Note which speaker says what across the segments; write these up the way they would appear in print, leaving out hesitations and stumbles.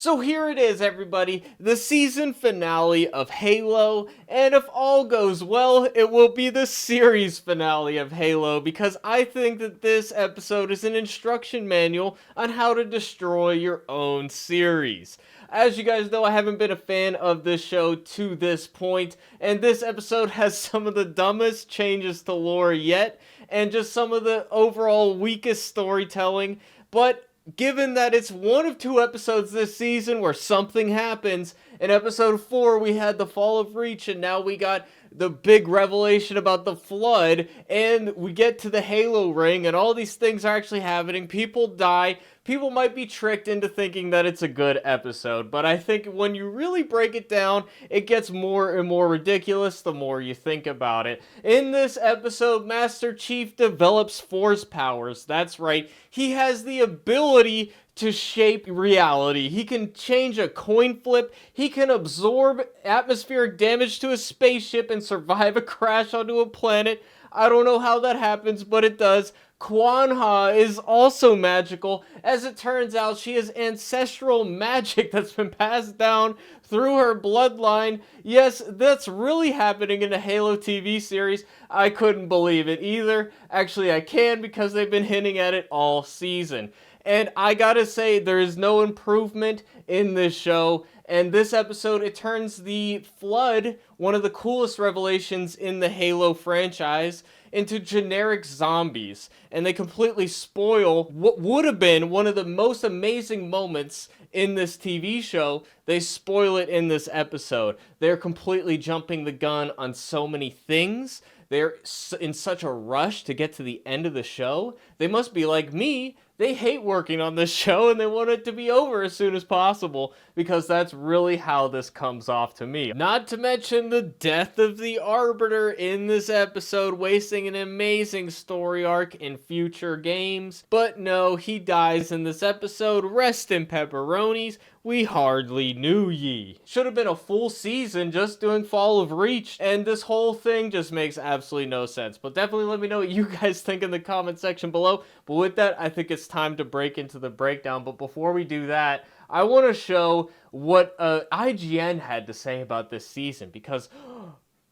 Speaker 1: So here it is, everybody, the season finale of Halo, and if all goes well, it will be the series finale of Halo, because I think that this episode is an instruction manual on how to destroy your own series. As you guys know, I haven't been a fan of this show to this point, and this episode has some of the dumbest changes to lore yet, and just some of the overall weakest storytelling, but given that it's one of two episodes this season where something happens, in episode 4 we had the fall of Reach, and now we got the big revelation about the flood, and we get to the Halo ring, and all these things are actually happening. People die. People might be tricked into thinking that it's a good episode, but I think when you really break it down, it gets more and more ridiculous the more you think about it. In this episode, Master Chief develops force powers. That's right, he has the ability to shape reality. He can change a coin flip, he can absorb atmospheric damage to a spaceship and survive a crash onto a planet. I don't know how that happens, but it does. Kwan Ha is also magical. As it turns out, she has ancestral magic that's been passed down through her bloodline. Yes, that's really happening in the Halo TV series. I couldn't believe it either. Actually, I can, because they've been hinting at it all season. And I gotta say, there is no improvement in this show. And this episode, it turns the Flood, one of the coolest revelations in the Halo franchise, into generic zombies. And they completely spoil what would have been one of the most amazing moments in this TV show. They spoil it in this episode. They're completely jumping the gun on so many things. They're in such a rush to get to the end of the show. They must be like me. They hate working on this show and they want it to be over as soon as possible, because that's really how this comes off to me. Not to mention the death of the Arbiter in this episode, wasting an amazing story arc in future games. But no, he dies in this episode. Rest in pepperonis. We hardly knew ye. Should have been a full season just doing Fall of Reach, and this whole thing just makes absolutely no sense. But definitely let me know what you guys think in the comment section below. But with that, I think it's time to break into the breakdown. But before we do that, I want to show what IGN had to say about this season, because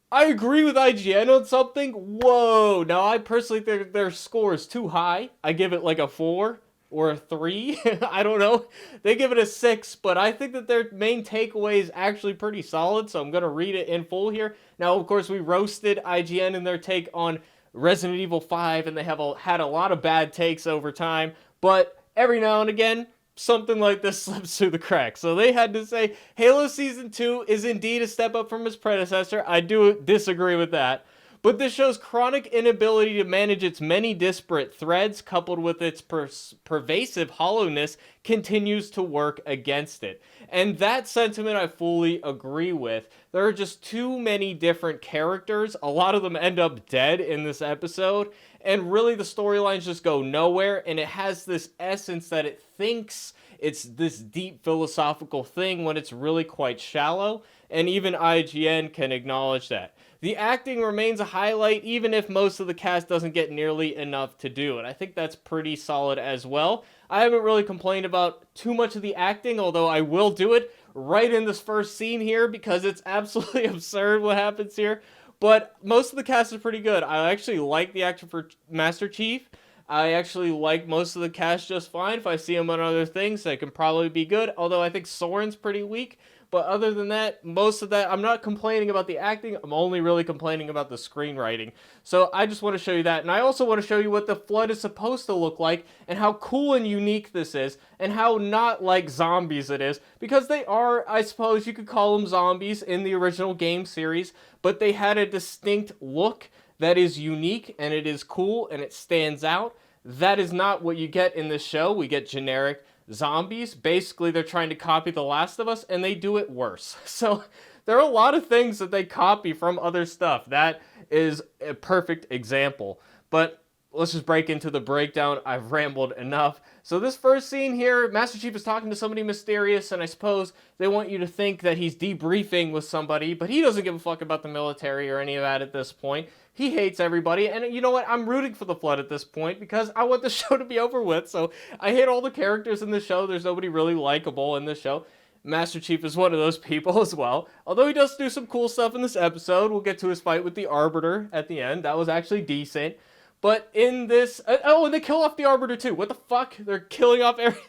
Speaker 1: I agree with IGN on something. Whoa! Now, I personally think their score is too high. I give it like a 4 or a 3. I don't know. They give it a 6, but I think that their main takeaway is actually pretty solid, so I'm going to read it in full here. Now, of course, we roasted IGN in their take on Resident Evil 5, and they have had a lot of bad takes over time, but every now and again, something like this slips through the cracks. So they had to say, Halo Season 2 is indeed a step up from its predecessor. I do disagree with that. But this show's chronic inability to manage its many disparate threads, coupled with its pervasive hollowness, continues to work against it. And that sentiment I fully agree with. There are just too many different characters. A lot of them end up dead in this episode. And really the storylines just go nowhere. And it has this essence that it thinks it's this deep philosophical thing when it's really quite shallow. And even IGN can acknowledge that. The acting remains a highlight, even if most of the cast doesn't get nearly enough to do, and I think that's pretty solid as well. I haven't really complained about too much of the acting, although I will do it right in this first scene here, because it's absolutely absurd what happens here. But most of the cast is pretty good. I actually like the actor for Master Chief. I actually like most of the cast just fine. If I see him on other things, they can probably be good, although I think Soren's pretty weak. But other than that, most of that, I'm not complaining about the acting. I'm only really complaining about the screenwriting. So I just want to show you that. And I also want to show you what the Flood is supposed to look like, and how cool and unique this is, and how not like zombies it is. Because they are, I suppose you could call them zombies in the original game series, but they had a distinct look that is unique, and it is cool, and it stands out. That is not what you get in this show. We get generic zombies. Basically, they're trying to copy The Last of Us, and they do it worse. So there are a lot of things that they copy from other stuff. That is a perfect example. But let's just break into the breakdown. I've rambled enough. So this first scene here, Master Chief is talking to somebody mysterious, and I suppose they want you to think that he's debriefing with somebody, but he doesn't give a fuck about the military or any of that at this point. He hates everybody, and you know what? I'm rooting for the Flood at this point because I want the show to be over with, so I hate all the characters in the show. There's nobody really likable in the show. Master Chief is one of those people as well. Although he does do some cool stuff in this episode. We'll get to his fight with the Arbiter at the end. That was actually decent. But in this... oh, and they kill off the Arbiter too. What the fuck? They're killing off every...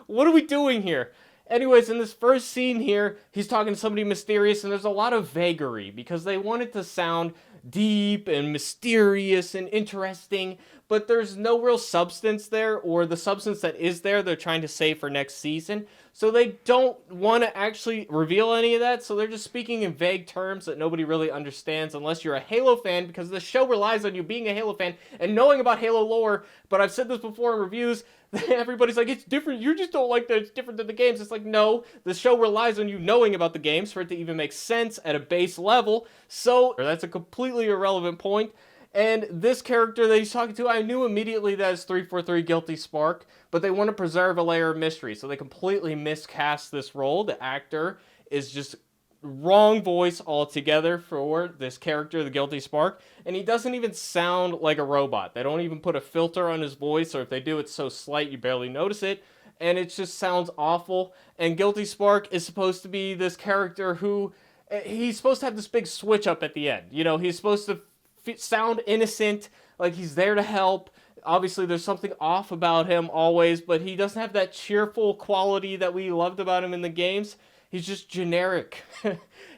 Speaker 1: What are we doing here? Anyways, in this first scene here, he's talking to somebody mysterious, and there's a lot of vagary because they want it to sound deep and mysterious and interesting, but there's no real substance there, or the substance that is there they're trying to save for next season. So they don't want to actually reveal any of that, so they're just speaking in vague terms that nobody really understands unless you're a Halo fan, because the show relies on you being a Halo fan and knowing about Halo lore. But I've said this before in reviews, everybody's like, it's different, you just don't like that it's different than the games. It's like, no, the show relies on you knowing about the games for it to even make sense at a base level, so that's a completely irrelevant point. And this character that he's talking to, I knew immediately that it's 343 Guilty Spark, but they want to preserve a layer of mystery, so they completely miscast this role. The actor is just wrong voice altogether for this character, the Guilty Spark, and he doesn't even sound like a robot. They don't even put a filter on his voice, or if they do, it's so slight you barely notice it, and it just sounds awful. And Guilty Spark is supposed to be this character who, he's supposed to have this big switch up at the end. You know, he's supposed to sound innocent, like he's there to help. Obviously, there's something off about him always, but he doesn't have that cheerful quality that we loved about him in the games. He's just generic.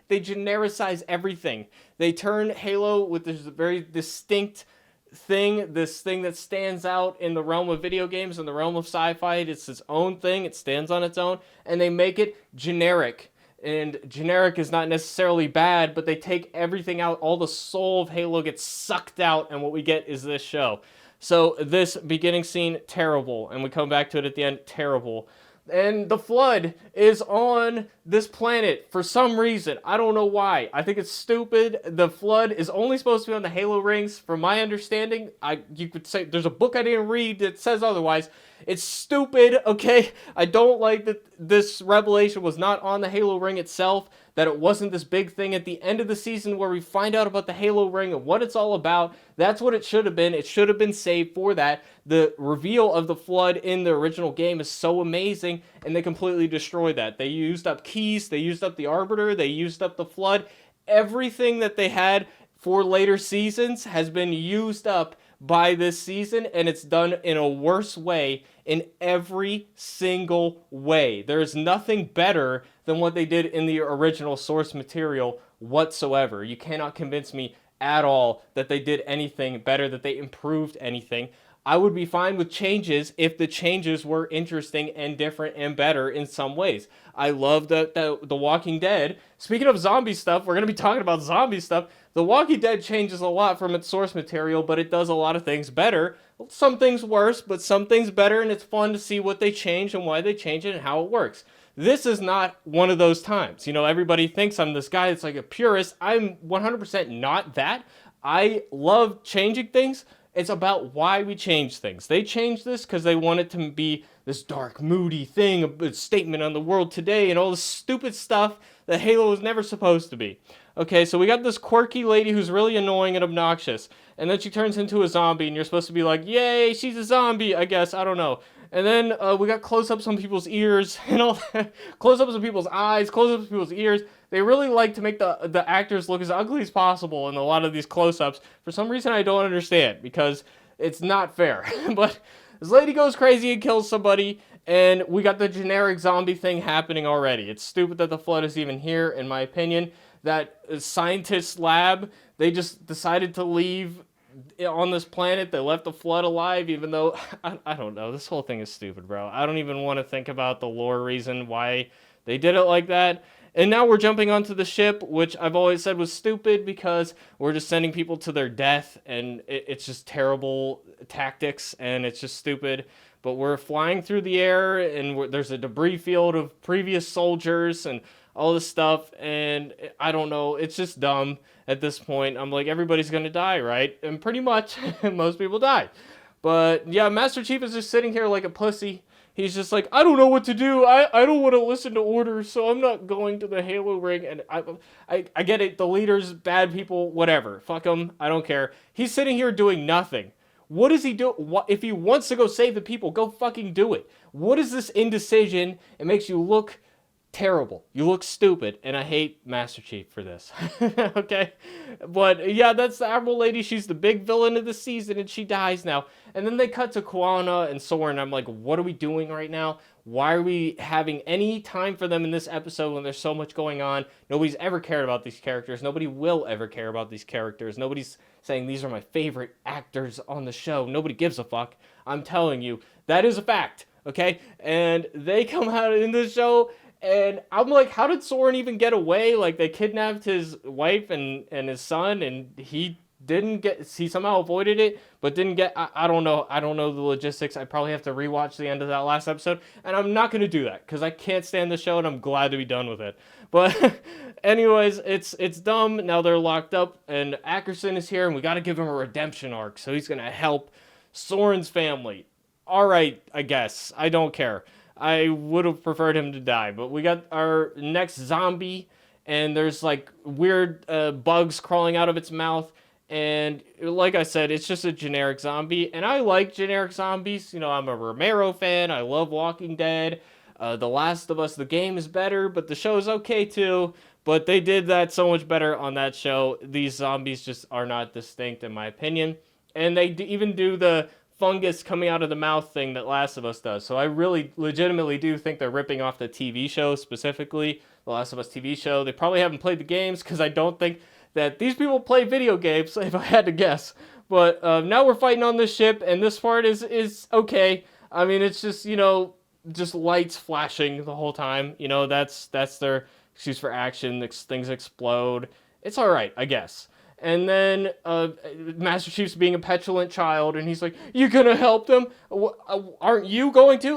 Speaker 1: They genericize everything. They turn Halo with this very distinct thing, this thing that stands out in the realm of video games, in the realm of sci-fi. It's its own thing. It stands on its own, and they make it generic. And generic is not necessarily bad, but they take everything out. All the soul of Halo gets sucked out, and what we get is this show. So this beginning scene, terrible. And we come back to it at the end, terrible. And the Flood is on this planet for some reason. I don't know why. I think it's stupid. The Flood is only supposed to be on the Halo rings. From my understanding, you could say there's a book I didn't read that says otherwise. It's stupid, okay? I don't like that this revelation was not on the Halo ring itself, that it wasn't this big thing at the end of the season where we find out about the Halo ring and what it's all about. That's what it should have been. It should have been saved for that. The reveal of the Flood in the original game is so amazing, and they completely destroyed that. They used up Keys, they used up the Arbiter, they used up the Flood. Everything that they had for later seasons has been used up by this season, and it's done in a worse way in every single way. There's nothing better than what they did in the original source material whatsoever. You cannot convince me at all that they did anything better, that they improved anything. I would be fine with changes if the changes were interesting and different and better in some ways. I love the Walking Dead. Speaking of zombie stuff, we're going to be talking about zombie stuff. The Walking Dead changes a lot from its source material, but it does a lot of things better. Some things worse, but some things better, and it's fun to see what they change and why they change it and how it works. This is not one of those times. You know, everybody thinks I'm this guy that's like a purist. I'm 100% not that. I love changing things. It's about why we change things. They changed this because they want it to be this dark, moody thing, a statement on the world today, and all this stupid stuff that Halo was never supposed to be. Okay, so we got this quirky lady who's really annoying and obnoxious, and then she turns into a zombie, and you're supposed to be like, yay, she's a zombie, I guess, I don't know. And then we got close-ups on people's ears, and all that. Close-ups on people's eyes, close-ups on people's ears. They really like to make the actors look as ugly as possible in a lot of these close-ups. For some reason, I don't understand, because it's not fair. But this lady goes crazy and kills somebody, and we got the generic zombie thing happening already. It's stupid that the Flood is even here, in my opinion. That scientist lab, they just decided to leave on this planet. They left the Flood alive, even though, I don't know, this whole thing is stupid, bro. I don't even want to think about the lore reason why they did it like that. And now we're jumping onto the ship, which I've always said was stupid because we're just sending people to their death, and it's just terrible tactics, and it's just stupid. But we're flying through the air, and there's a debris field of previous soldiers and all this stuff, and I don't know, it's just dumb at this point. I'm like, everybody's gonna die, right? And pretty much, most people die. But yeah, Master Chief is just sitting here like a pussy. He's just like, I don't know what to do. I don't want to listen to orders, so I'm not going to the Halo ring. And I get it. The leaders, bad people, whatever. Fuck them. I don't care. He's sitting here doing nothing. What does he do? What if he wants to go save the people? Go fucking do it. What is this indecision? It makes you look terrible. You look stupid, and I hate Master Chief for this. Okay? But yeah, that's the Admiral Lady. She's the big villain of the season, and she dies now. And then they cut to Kuana and Soren. I'm like, what are we doing right now? Why are we having any time for them in this episode when there's so much going on? Nobody's ever cared about these characters. Nobody will ever care about these characters. Nobody's saying these are my favorite actors on the show. Nobody gives a fuck. I'm telling you, that is a fact. Okay? And they come out in the show, and I'm like, how did Soren even get away? Like, they kidnapped his wife and his son, and he somehow avoided it, but didn't get, I don't know the logistics. I probably have to rewatch the end of that last episode, and I'm not going to do that, because I can't stand the show, and I'm glad to be done with it. But anyways, it's dumb. Now they're locked up, and Ackerson is here, and we got to give him a redemption arc, so he's going to help Soren's family. Alright, I guess. I don't care. I would have preferred him to die, but we got our next zombie, and there's like weird bugs crawling out of its mouth, and like I said, it's just a generic zombie, and I like generic zombies. You know, I'm a Romero fan. I love Walking Dead. The Last of Us, the game is better, but the show is okay too, but they did that so much better on that show. These zombies just are not distinct, in my opinion, and they even do the fungus coming out of the mouth thing that Last of Us does. So I really legitimately do think they're ripping off the TV show, specifically the Last of Us TV show. They probably haven't played the games, because I don't think that these people play video games, if I had to guess. But now we're fighting on this ship, and this part is okay. I mean, it's just, you know, just lights flashing the whole time. You know, that's their excuse for action. Things explode. It's all right, I guess. And then Master Chief's being a petulant child, and he's like, "You gonna help them? Aren't you going to?"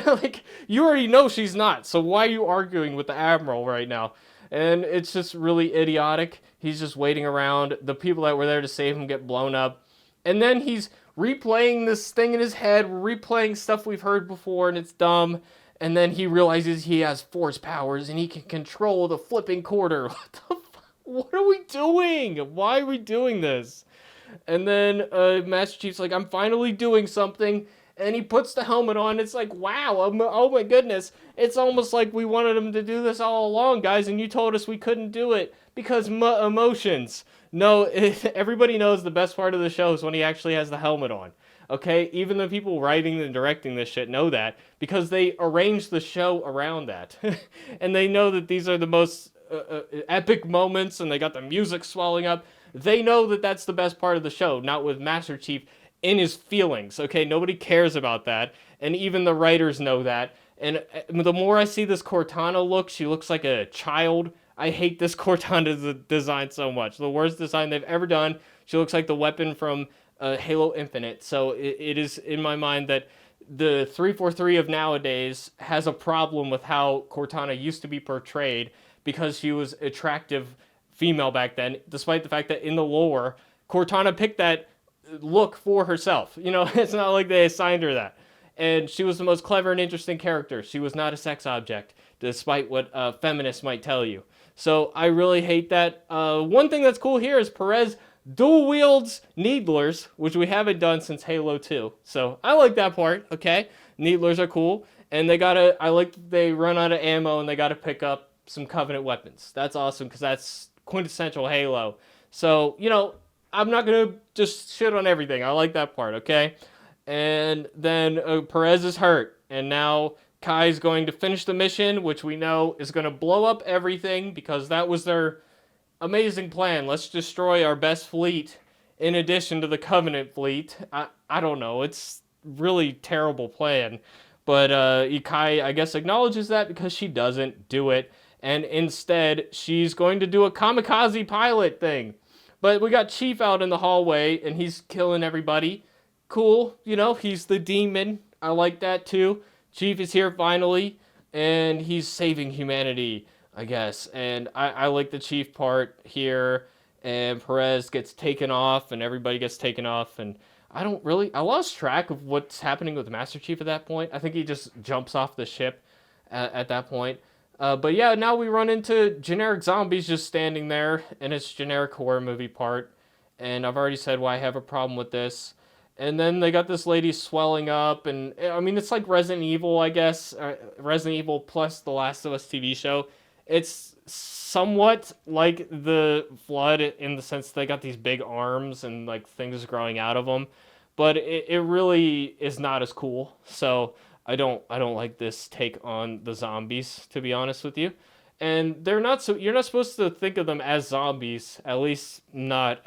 Speaker 1: Like, you already know she's not, so why are you arguing with the Admiral right now? And it's just really idiotic. He's just waiting around. The people that were there to save him get blown up. And then he's replaying this thing in his head, replaying stuff we've heard before, and it's dumb. And then he realizes he has force powers, and he can control the flipping quarter. What the fuck? What are we doing? Why are we doing this? And then Master Chief's like, I'm finally doing something. And he puts the helmet on. It's like, wow, oh my goodness. It's almost like we wanted him to do this all along, guys, and you told us we couldn't do it because emotions. No, everybody knows the best part of the show is when he actually has the helmet on. Okay? Even the people writing and directing this shit know that, because they arranged the show around that. And they know that these are the most epic moments, and they got the music swelling up. They know that that's the best part of the show, not with Master Chief in his feelings. Okay, nobody cares about that, and even the writers know that. And the more I see this Cortana look, she looks like a child. I hate this Cortana design so much. The worst design they've ever done. She looks like the weapon from Halo Infinite. So it is in my mind that the 343 of nowadays has a problem with how Cortana used to be portrayed, because she was attractive female back then, despite the fact that in the lore, Cortana picked that look for herself. You know, it's not like they assigned her that. And she was the most clever and interesting character. She was not a sex object, despite what feminists might tell you. So I really hate that. One thing that's cool here is Perez dual wields Needlers, which we haven't done since Halo 2. So I like that part, okay? Needlers are cool. And I like that they run out of ammo and they gotta pick up some Covenant weapons. That's awesome, because that's quintessential Halo. So, you know, I'm not going to just shit on everything. I like that part, okay? And then Perez is hurt, and now Kai's going to finish the mission, which we know is going to blow up everything, because that was their amazing plan. Let's destroy our best fleet in addition to the Covenant fleet. I don't know. It's really terrible plan. But Kai, I guess, acknowledges that, because she doesn't do it. And instead, she's going to do a kamikaze pilot thing. But we got Chief out in the hallway, and he's killing everybody. Cool, you know, he's the demon. I like that too. Chief is here finally, and he's saving humanity, I guess. And I like the Chief part here, and Perez gets taken off, and everybody gets taken off, and I lost track of what's happening with Master Chief at that point. I think he just jumps off the ship at that point. But yeah, now we run into generic zombies just standing there, and it's generic horror movie part. And I've already said why I have a problem with this. And then they got this lady swelling up, and I mean, it's like Resident Evil, I guess. Resident Evil plus The Last of Us TV show. It's somewhat like the Flood in the sense they got these big arms and like things growing out of them, but it really is not as cool. So I don't like this take on the zombies, to be honest with you. And they're not so you're not supposed to think of them as zombies, at least not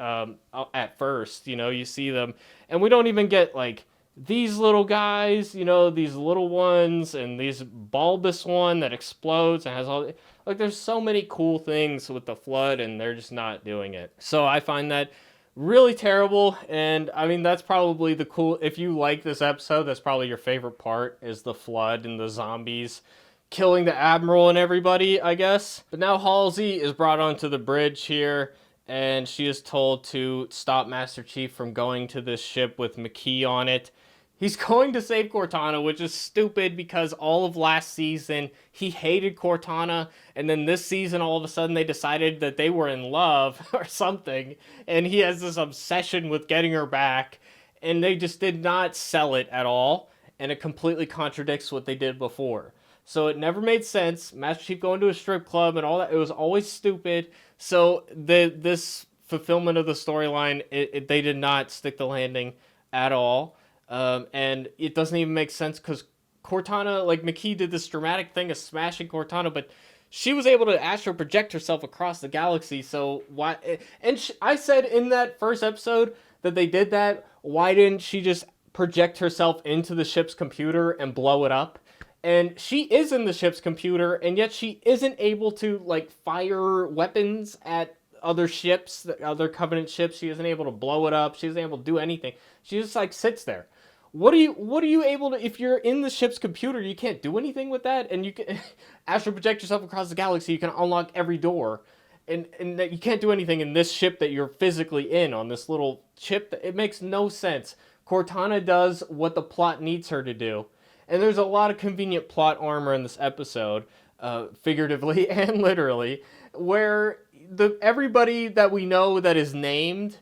Speaker 1: at first. You see them, and we don't even get like these little guys, these little ones, and these bulbous one that explodes and has all like there's so many cool things with the Flood, and they're just not doing it. So I find that really terrible, and I mean that's probably the cool. If you like this episode, that's probably your favorite part is the Flood and the zombies killing the admiral and everybody, I guess. But now Halsey is brought onto the bridge here, and she is told to stop Master Chief from going to this ship with Makee on it. He's going to save Cortana, which is stupid because all of last season he hated Cortana, and then this season all of a sudden they decided that they were in love or something, and he has this obsession with getting her back, and they just did not sell it at all, and it completely contradicts what they did before. So it never made sense. Master Chief going to a strip club and all that, it was always stupid. So this fulfillment of the storyline, they did not stick the landing at all. And it doesn't even make sense because Cortana, like Makee did this dramatic thing of smashing Cortana, but she was able to astral project herself across the galaxy. So why? And I said in that first episode that they did that. Why didn't she just project herself into the ship's computer and blow it up? And she is in the ship's computer, and yet she isn't able to like fire weapons at other ships, other Covenant ships. She isn't able to blow it up. She isn't able to do anything. She just like sits there. What are you able to, if you're in the ship's computer, you can't do anything with that, and you can astral project yourself across the galaxy, you can unlock every door, and that you can't do anything in this ship that you're physically in on this little ship. It makes no sense. Cortana does what the plot needs her to do, and there's a lot of convenient plot armor in this episode, figuratively and literally, where everybody that we know that is named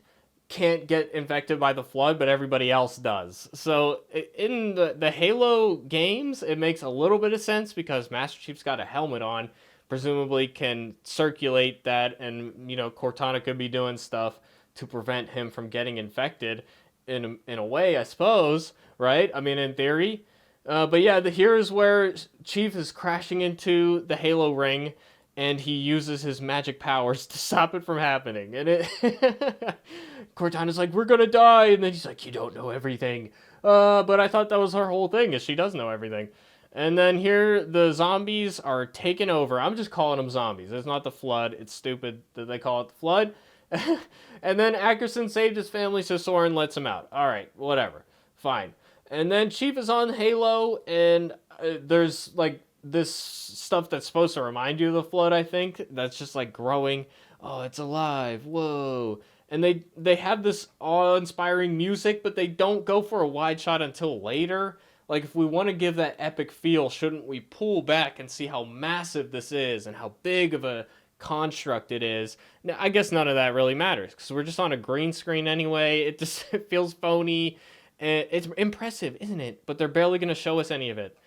Speaker 1: can't get infected by the Flood, but everybody else does. So in the Halo games, it makes a little bit of sense because Master Chief's got a helmet on, presumably can circulate that, and Cortana could be doing stuff to prevent him from getting infected in a way, I suppose, right? I mean, in theory. But yeah, here's where Chief is crashing into the Halo ring, and he uses his magic powers to stop it from happening. And Cortana's like, we're gonna die, and then he's like, you don't know everything. But I thought that was her whole thing, is she does know everything. And then here, the zombies are taking over. I'm just calling them zombies. It's not the Flood. It's stupid that they call it the Flood. And then Ackerson saved his family, so Soren lets him out. All right, whatever. Fine. And then Chief is on Halo, and there's like this stuff that's supposed to remind you of the Flood, I think. That's just like growing. Oh, it's alive. Whoa. And they have this awe-inspiring music, but they don't go for a wide shot until later. Like, if we want to give that epic feel, shouldn't we pull back and see how massive this is and how big of a construct it is? Now, I guess none of that really matters because we're just on a green screen anyway. It feels phony. And it's impressive, isn't it? But they're barely going to show us any of it.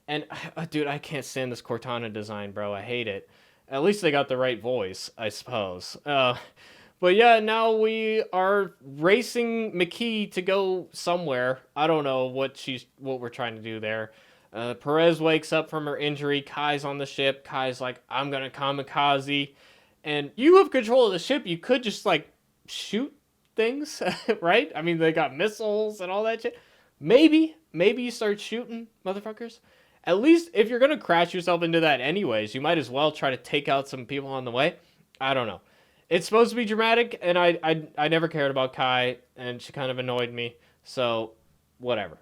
Speaker 1: And, dude, I can't stand this Cortana design, bro. I hate it. At least they got the right voice, I suppose. But yeah, now we are racing Makee to go somewhere. I don't know what we're trying to do there. Perez wakes up from her injury. Kai's on the ship. Kai's like, I'm going to kamikaze. And you have control of the ship. You could just, like, shoot things, right? I mean, they got missiles and all that shit. Maybe you start shooting, motherfuckers. At least if you're going to crash yourself into that anyways, you might as well try to take out some people on the way. I don't know. It's supposed to be dramatic, and I never cared about Kai, and she kind of annoyed me, so whatever.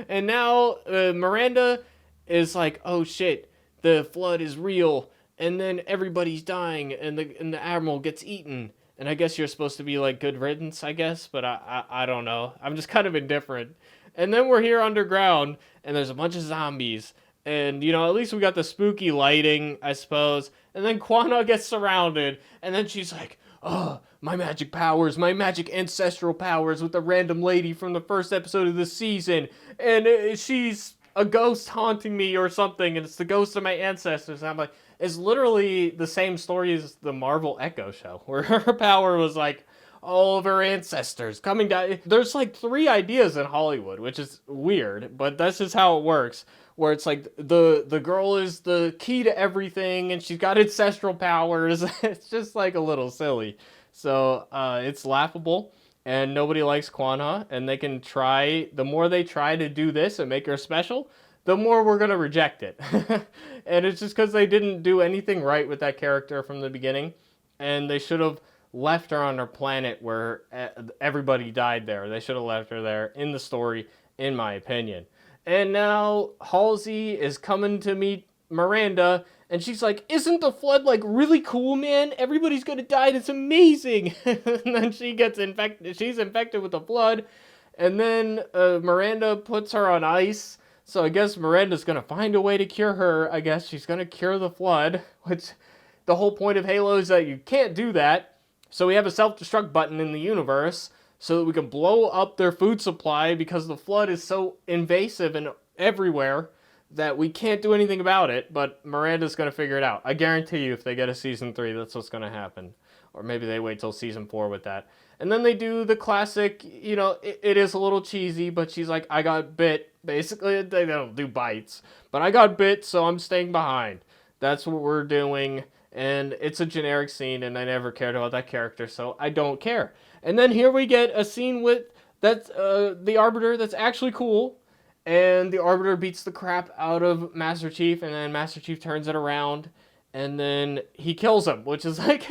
Speaker 1: And now Miranda is like, oh shit, the Flood is real, and then everybody's dying, and the Admiral gets eaten, And I guess you're supposed to be like good riddance, I guess, but I don't know. I'm just kind of indifferent. And then we're here underground, and there's a bunch of zombies. And, at least we got the spooky lighting, I suppose. And then Quana gets surrounded, and then she's like, oh, my magic powers, my magic ancestral powers with the random lady from the first episode of the season. And she's a ghost haunting me or something, and it's the ghost of my ancestors. And I'm like, it's literally the same story as the Marvel Echo show, where her power was like all of her ancestors coming down. There's like 3 ideas in Hollywood, which is weird, but that's just how it works. Where it's like the girl is the key to everything, and she's got ancestral powers. It's just like a little silly. So it's laughable, and nobody likes Quanha, and they can try. The more they try to do this and make her special, the more we're gonna reject it. And it's just because they didn't do anything right with that character from the beginning, and they should have left her on her planet where everybody died there. They should have left her there in the story, in my opinion. And now Halsey is coming to meet Miranda, and she's like, isn't the flood like really cool, man? Everybody's gonna die, and it's amazing. And then she gets infected. She's infected with the flood, and then Miranda puts her on ice. So I guess Miranda's gonna find a way to cure her. I guess she's gonna cure the flood, which the whole point of Halo is that you can't do that. So we have a self-destruct button in the universe so that we can blow up their food supply because the flood is so invasive and everywhere that we can't do anything about it, but Miranda's going to figure it out. I guarantee you if they get a season 3, that's what's going to happen. Or maybe they wait till season 4 with that. And then they do the classic, it is a little cheesy, but she's like, I got bit. Basically, they don't do bites, but I got bit, so I'm staying behind. That's what we're doing. And it's a generic scene, and I never cared about that character, so I don't care. And then here we get a scene with the Arbiter that's actually cool, and the Arbiter beats the crap out of Master Chief, and then Master Chief turns it around, and then he kills him, which is like,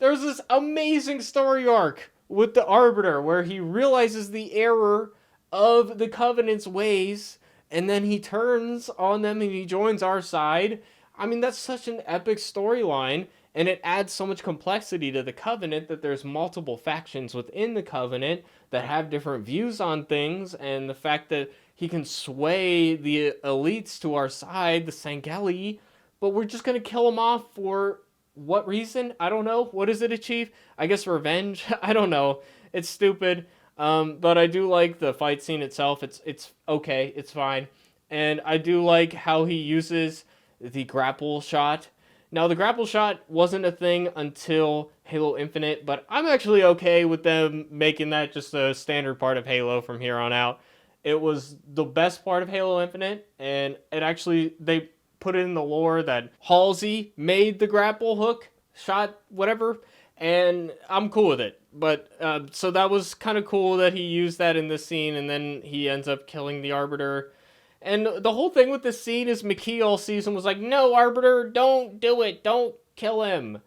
Speaker 1: there's this amazing story arc with the Arbiter where he realizes the error of the Covenant's ways, and then he turns on them and he joins our side. I mean, that's such an epic storyline, and it adds so much complexity to the Covenant that there's multiple factions within the Covenant that have different views on things, and the fact that he can sway the elites to our side, the Sangheili, but we're just going to kill him off for what reason? I don't know. What does it achieve? I guess revenge? I don't know. It's stupid, but I do like the fight scene itself. It's okay. It's fine. And I do like how he uses the grapple shot. Now, the grapple shot wasn't a thing until Halo Infinite, but I'm actually okay with them making that just a standard part of Halo from here on out. It was the best part of Halo Infinite, and they put it in the lore that Halsey made the grapple hook shot, whatever, and I'm cool with it. But, so that was kind of cool that he used that in this scene, and then he ends up killing the Arbiter. And the whole thing with this scene is McKee all season was like, no, Arbiter, don't do it. Don't kill him.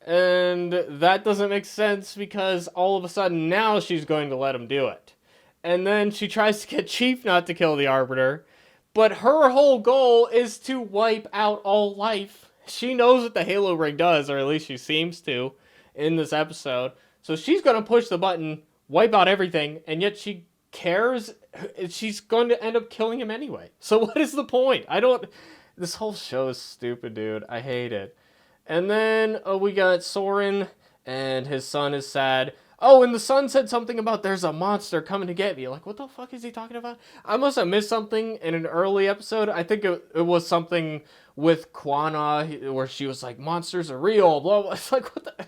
Speaker 1: And that doesn't make sense because all of a sudden now she's going to let him do it. And then she tries to get Chief not to kill the Arbiter. But her whole goal is to wipe out all life. She knows what the Halo ring does, or at least she seems to in this episode. So she's going to push the button, wipe out everything, and yet she cares. She's going to end up killing him anyway. So what is the point? This whole show is stupid, dude. I hate it. And then we got Soren, and his son is sad. Oh, and the son said something about there's a monster coming to get me. Like, what the fuck is he talking about? I must have missed something in an early episode. I think it was something with Quana where she was like, monsters are real, blah, blah. It's like, what the...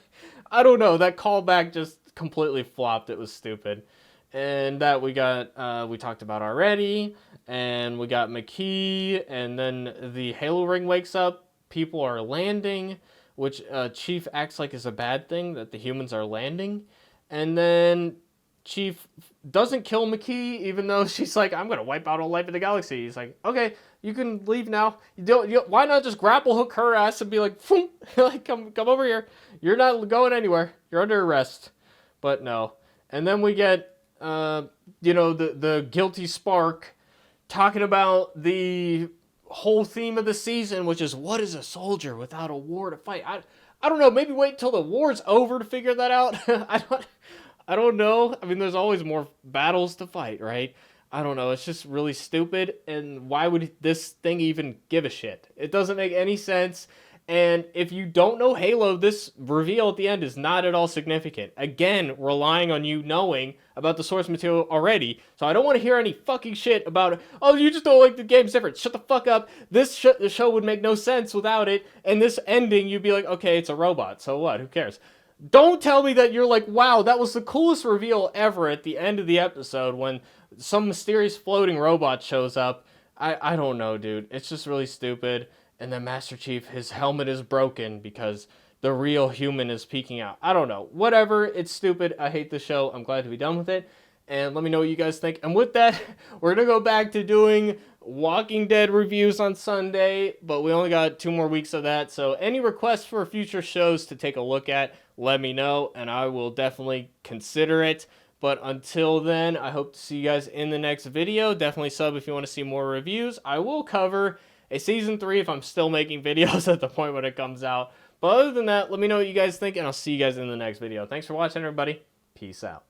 Speaker 1: I don't know. That callback just completely flopped. It was stupid. And that we talked about already. And we got McKee. And then the Halo ring wakes up. People are landing, which Chief acts like is a bad thing, that the humans are landing. And then Chief doesn't kill McKee, even though she's like, I'm going to wipe out all life in the galaxy. He's like, okay, you can leave now. Why not just grapple hook her ass and be like, like come over here. You're not going anywhere. You're under arrest. But no. And then we get, the guilty Spark talking about the whole theme of the season, which is what is a soldier without a war to fight. I don't know. Maybe wait till the war's over to figure that out. I don't know. I mean, there's always more battles to fight, right? I don't know. It's just really stupid. And why would this thing even give a shit? It doesn't make any sense. And if you don't know Halo, this reveal at the end is not at all significant. Again, relying on you knowing about the source material already. So I don't want to hear any fucking shit about, oh, you just don't like the game's different. Shut the fuck up. The show would make no sense without it. And this ending, you'd be like, okay, it's a robot. So what? Who cares? Don't tell me that you're like, wow, that was the coolest reveal ever at the end of the episode when some mysterious floating robot shows up. I don't know, dude. It's just really stupid. And then Master Chief, his helmet is broken because the real human is peeking out. I don't know. Whatever. It's stupid. I hate the show. I'm glad to be done with it. And let me know what you guys think. And with that, we're going to go back to doing Walking Dead reviews on Sunday, but we only got 2 more weeks of that. So any requests for future shows to take a look at, let me know, and I will definitely consider it. But until then, I hope to see you guys in the next video. Definitely sub if you want to see more reviews. I will cover a Season 3 if I'm still making videos at the point when it comes out. But other than that, let me know what you guys think, and I'll see you guys in the next video. Thanks for watching, everybody. Peace out.